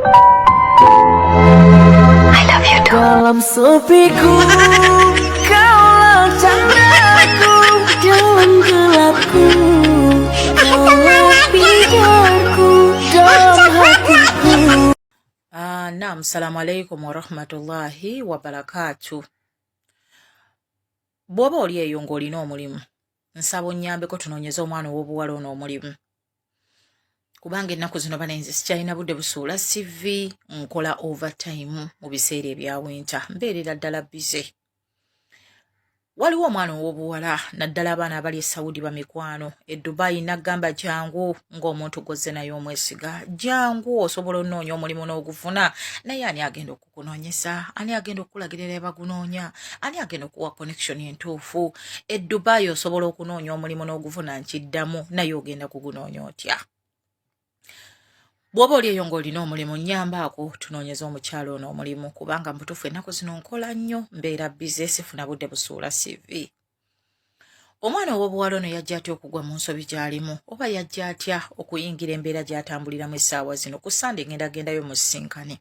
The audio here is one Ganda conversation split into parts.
I love you too. Dalam sepiku, kaulah candaku. Dalam gelapku, kaulah pidarku. Dalam hatiku. Naam, assalamu alaikum warahmatullahi wabarakatuh. Bw'oba oli eyo ng'olina omulimu, nsaba onnyambeko tunoonyeze omwana ow'obuwala ono omulimu. Kubanga ennaku zino banenze sikyalina budde busuula CV, nkola overtime mu biseera ebya winter, mbeerera ddala bize. Waliwo omwana ow'obuwala naddala abaana abali e Saudi bamikwano, e Dubai naggamba jangu ng'omuntu gozze naye omwesiga, jangu osobola onnoonya omulimu n'ogufuna, naye ani agenda okukunoonyesa, ani agenda okukulagirira ebagunoonya, ani agenda okuwa connection entuufu. E Dubai osobola okunoonya omulimu n'ogufuna nkiddamu, naye ogenda kugunoonya otya? Bw'oba oli eyo ng'olina omulimu, nnyambaako tunoonyeza omukyalo ono omulimu, kubanga mbutuufu ennaku zino nkola nnyo, mbeera bize, sifuna budde busuula CV. Omwana ow'obuwala ono yajja atya okugwa mu nsobi gy'alimu, oba yajja atya okuyingira embeera gy'atambuliramu essaawa zino, ku Sande gendagendayo mu sisinkane.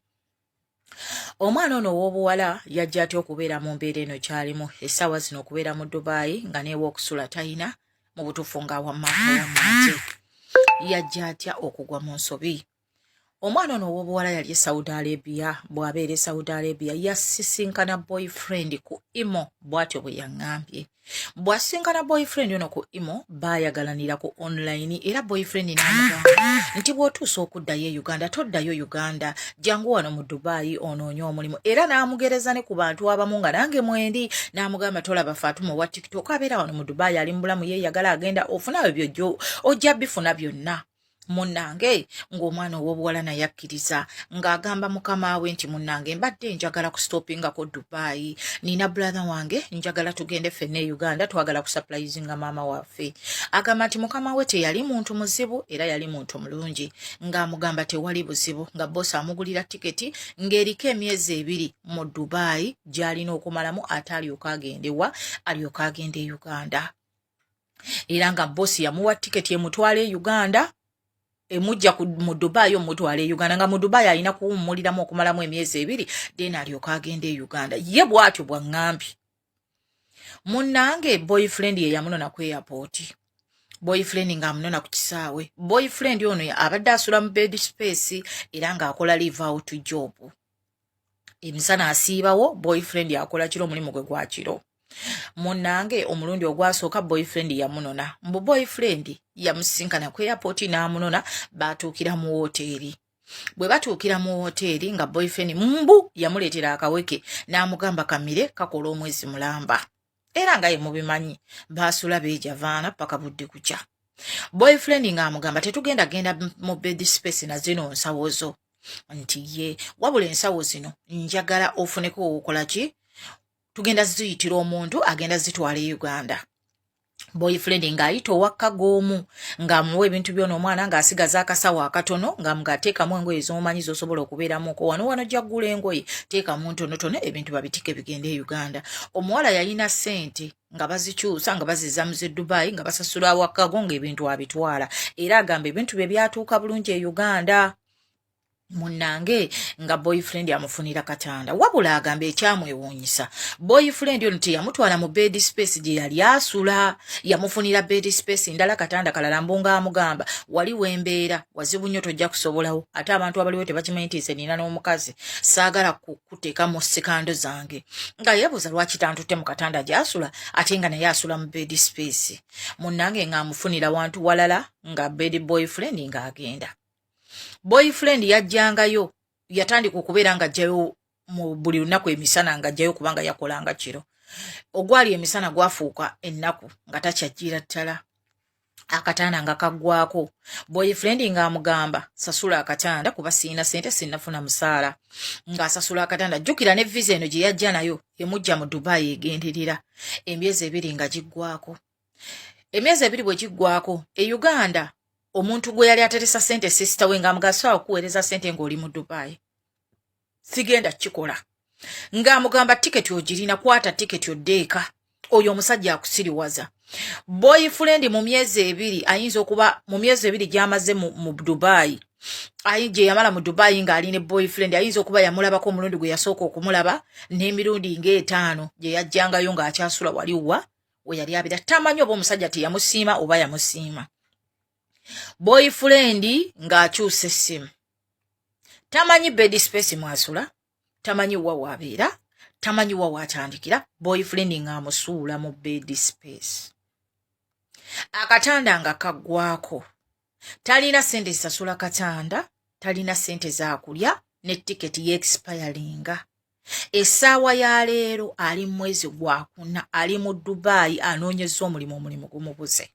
Omwana ono ow'obuwala yajja atya okubeera mu mbeera eno gy'alimu, essaawa zino okubeera mu Dubai nga neewa okusula talina, mu butuufu ng'awammaate. Yajja atya okugwa mu nsobi. Omwana ono ow'obuwala yali e Saudi Arabia, bw'abeera e Saudi Arabia yasisinkana boyfriend ku Imo, bw'atyo bwe yaŋŋambye. Bw'asisinkana boyfriend ono ku Imo, baayagalanira ku online, era boyfriend n'amugamba nti bw'otuusa okuddayo e Uganda, toddayo Uganda, jangu wano mu Dubai onoonye omulimu. Era n'amugereza ne ku bantu abamu nga nange mwendi, n'amugamba tolaba Fatuma owa TikTok abeera wano mu Dubai ali mu bulamu yeeyagala agenda ofuna ebyo ojja bifuna byonna. Munnange ng'omwana ow'obuwala naye akkiriza ng'agamba mukama we nti munnange mbadde njagala kustopingako Dubai, nina brother wange njagala tugende ffenna e Uganda twagala kusurprisinga maama waffe. Agamba nti mukama we teyali muntu muzibu era yali muntu mulungi, ng'amugamba tewali buzibu, nga bosi amugulira tiketi ng'eriko emyezi 2 mu Dubai gy'alina okumalamu ate alyoka agendewa alyoka agende e Uganda. Era nga bosi yamuwa tiketi emutwala e Uganda, emujja mu Dubai omutwala e Uganda, nga mu Dubai alina kuwummuliramu okumalamu emyezi 2 then alyoka agende e Uganda. Ye bw'atyo bw'aŋŋambye. Munnange boyfriend ye yamunona ku airport, boyfriend ng'amunona ku kisaawe. Boyfriend ono abadde asula mu bed space era ng'akola leave out job. Emisana asiibawo, boyfriend akola kiro omulimu gwe gwa kiro. Munnange omulundi ogwasooka boyfriend yamunona, mbu boyfriend yamusisinkana ku airport n'amunona, baatuukira mu woteeri. Bwe batuukira mu woteeri nga boyfriend mbu yamuleetera akaweke n'amugamba kamire kakola omwezi mulamba. Era nga ye mubimanyi baasula beejavaana paka budde kukya. Boyfriend ng'amugamba tetugenda genda mu bed space na zino nsawo zo, nti ye wabula ensawo zino njagala ofuneko okola ki, tugenda ziyitira omuntu agenda zitwala e Uganda. Boyfriend ng'ayita owakagoomu ng'amuwa ebintu byona omwana ng'asigaza akasawo akatono ng'ateekamu engoye z'omanyi z'osobola okubeeramuko. Wano gy'aggula engoye teekamu ntonotono ebintu babitike bigende e Uganda. Omuwala yalina sente nga bazikyusa nga bazizza mu Dubai nga basasula awakago ng'ebintu abitwala. Era agamba ebintu bye byatuuka bulungi e Uganda. Munnange nga boyfriend amufunira katanda, wabula agamba ekyamwewuunyisa boyfriend ono teyamutwala mu bed space gye yali asula, yamufunira bed space ndala katanda kalala mbunga amugamba wali wembeera wazibu nnyo tojja kusobolawo, ate abantu abaliwo tebakimanyi nti nze nina n'omukazi saagala kuteeka mu sekando zange. Nga yeebuuza lwaki tantutte mu katanda gy'asula ate nga naye asula mu bed space. Munnange ng'amufunira wantu walala nga bed boyfriend ng'agenda. Boyfriend yajjangayo, yatandika okubeera nga ajjayo mu buli lunaku emisana nga ajjayo kubanga yakolanga kiro. Ogwali emisana gwafuuka ennaku nga takyajjira ttala. Akatanda nga kaggwako. Boyfriend ng'amugamba sasula akatanda kuba siina sente sinnafuna musaala. Ng'asasula akatanda. Jjukira ne visa eno gye yajja nayo emujja mu Dubai egenderera. Emyezi 2 nga giggwako. Emyezi 2 bwe giggwako e Uganda omuntu gwe yali ateresa sente sister we ng'amugasa okuweereza sente ng'oli mu Dubai. Sigenda kikola. Ng'amugamba tiketi ogirina, kwata tiketi oddeeka. Oyo omusajja akusiriwaza. Boyfriend mu myezi 2 ayinza okuba mu myezi 2 gy'amaze mu Dubai ayinje yamala mu Dubai nga aline boyfriend ayinza okuba yamulabako omulundi gwe yasooka okumulaba n'emirundi ng'etaano gye yajjangayo ng'akyasula waliwa we yali abira. Tamanyi oba omusajja teyamusiima oba yamusiima. Boyfriend ng'akyusa essimu. Tamanyi bed space mwasula, tamanyi wa wabeera, tamanyi wa watandikira. Boyfriend ng'amusuula mu bed space. Akatanda nga kaggwako. Talina sente zisasula katanda, talina sente za kulya ne tiketi y'expiringa. Essaawa ya leero ali mwezi gwakuna, ali mu Dubai anoonyeza omulimu gumubuze.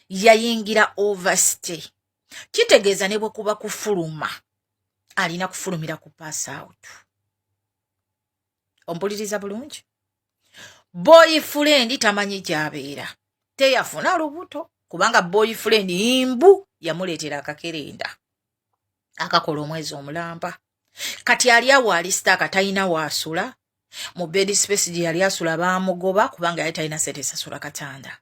Yayingira overstay. Kitegeeza ne bwe kuba kufuluma, alina kufulumira ku pass out. Ompuliriza bulungi? Boyfriend tamanyi gy'abeera. Teyafuna lubuto. Kubanga boyfriend imbu yamuleetera akakerenda akakola omwezi omulamba. Kati ali awo ali staka talina waasula. Mu bed space gye yali asula baamugoba kubanga yali talina sente sasula katanda.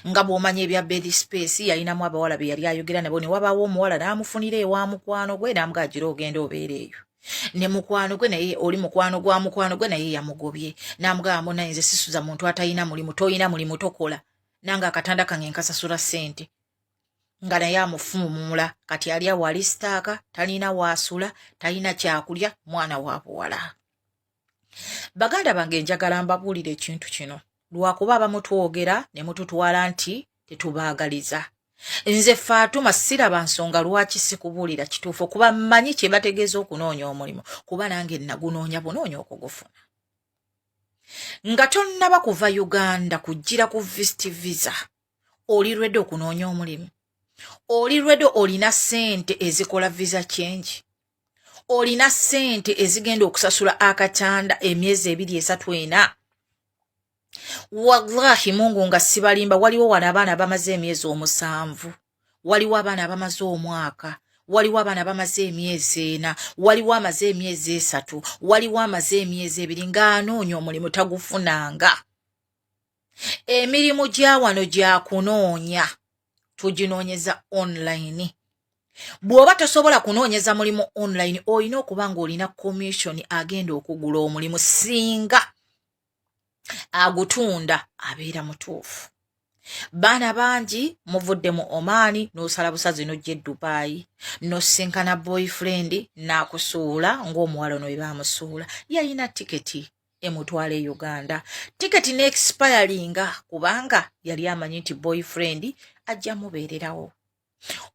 Nga bw'omanya ebya bed space yalinamu abawala be yali ayogera nabo ne wabaawo omuwala n'amufunira ewa mukwano gwe n'amugaa gira ogenda obeera eyo. Ne mukwano gwe naye oli mukwano gwa mukwano gwe naye yamugobye. N'amugaa muna nze sisuza muntu atalina mulimu, toyina mulimu tokola. Nanga akatanda kange nkasasula sente. Nga naye amufumumula. Kati ali awo ali staka, talina waasula, talina kyakulya, mwana wa buwala. Baganda bange njagala mbabuulire ekintu kino. Lwakuba abamutwogera ne mututwala nti tetubaagaliza. Nze Fatuma siraba nsonga lwaki sikubuulira kituufu kuba mmanyi kye bategeeza okunoonya omulimu. Kuba nange nagunoonya bunoonya okugufuna. Nga tonnaba kuva Uganda kujjira ku visit visa, oli lwedde okunoonya omulimu. Oli lwedde olina sente ezikola visa change. Olina sente ezigenda okusasula akatanda emyezi 2-3-4. Wallahi Mungu nga sibalimba, waliwo wana abaana bamaze emyezi 7, waliwo abaana bamaze omwaka, waliwo abaana bamaze emyezi 4, waliwo amaze emyezi 3, waliwo amaze emyezi 2 ng'anoonya omulimu tagufunanga. Emirimu gya wano gya kunoonya tuginoonyeza online. Bw'oba tosobola kunoonyeza mulimu online olina okuba ng'olina commission agenda okugula omulimu singa agutunda abeera mutuufu. Baana bangi muvudde mu Omani n'osala busazi n'ojja Dubai n'osinkana boyfriend n'akusuula ng'omuwala ono bwe baamusuula. Yalina tiketi emutwala e Uganda. Tiketi n'expiringa kubanga yali amanyi nti boyfriend ajja mubeererawo.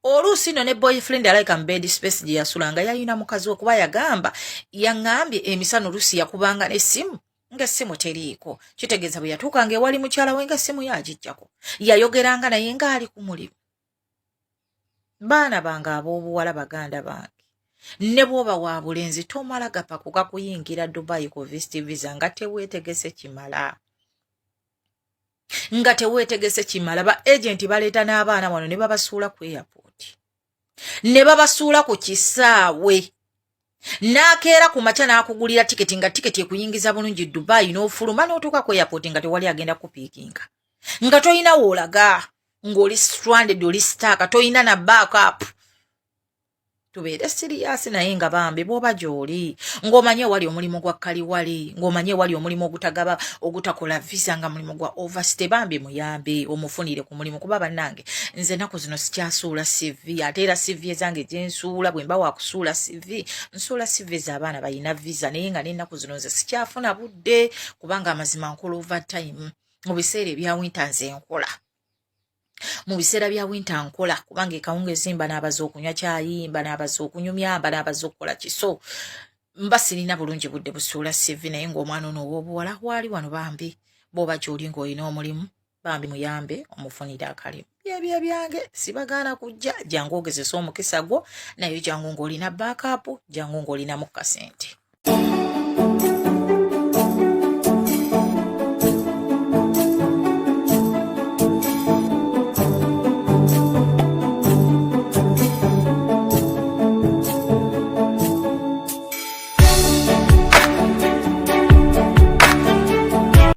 Oluusi no ne boyfriend alayika mu bed space gye yasulanga yalina mukazi we kuba yagamba yaŋŋambye emisano oluusi yakubanga n'essimu ng'essimu teriiko. Kitegeeza bwe yatuukanga ewali mukyala we ng'essimu yagijjako. Yayogeranga naye ng'ali ku mulimu. Baana bange ab'obuwala baganda bange, ne bw'oba wa bulenzi tomala gapa kukakuyingira Dubai ku visit visa nga teweetegese kimala. Nga teweetegese kimala. Ba agenti baleeta n'abaana wano ne babasuula ku airport. Ne babasuula ku kisaawe. N'akeera ku makya n'akugulira tiketi nga tiketi ekuyingiza bulungi Dubai n'ofuluma n'otuuka ku airport nga tewali agenda kupiikinga. Nga toyina woolaga, ng'oli stranded, oli staka, toyina na backup. Tubeere serious naye nga bambi bw'oba gy'oli ng'omanye wali omulimu gwa kaliwali, ng'omanye wali omulimu ogutakola visa nga mulimu gwa overstay, bambi muyambe omufunire ku mulimu. Kuba bannange nze ennaku zino sikyasuula CV, ate era CV ezange gye nsuula bwe mba wakusuula CV nsuula CV z'abaana balina visa, naye nga n'ennaku zino nze sikyafuna budde kubanga amazima nkola overtime. Mu biseera ebya winter nze nkola. Mu biseera bya winter nkola kubanga ekawungeezi mba n'abaza okunywa caayi, mba n'abaza okunyumya, mba n'abaza okukola kiso. Mba sirina bulungi budde busuula CV, naye ng'omwana ono ow'obuwala wali wano bambi bw'oba gy'oli ng'olina omulimu bambi muyambe omufunire akalimu. Byebyo byange sibagaana kujja, jangu ogezesa omukisa gwo, naye jangu ng'olina backup, jangu ng'olinamu kasente.